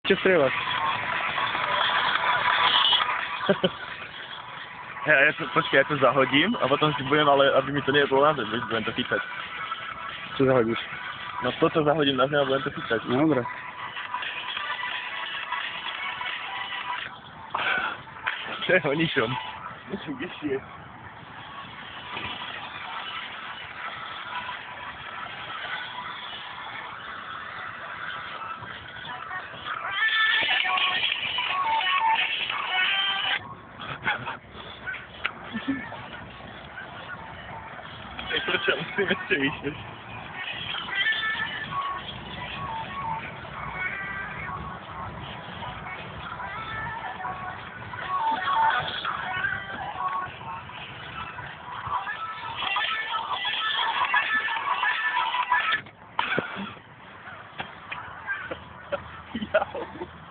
Idźcie strywać. Počkej, ja to zahodím a potom si budem, ale aby mi to nebolo na zem, budem to chytať. Co zachodzisz? No toto zahodím na zem a budem to chytať. No dobra. Čo o ničom. Ničom vyššie. Prečo musím ešte vyššie? Jau.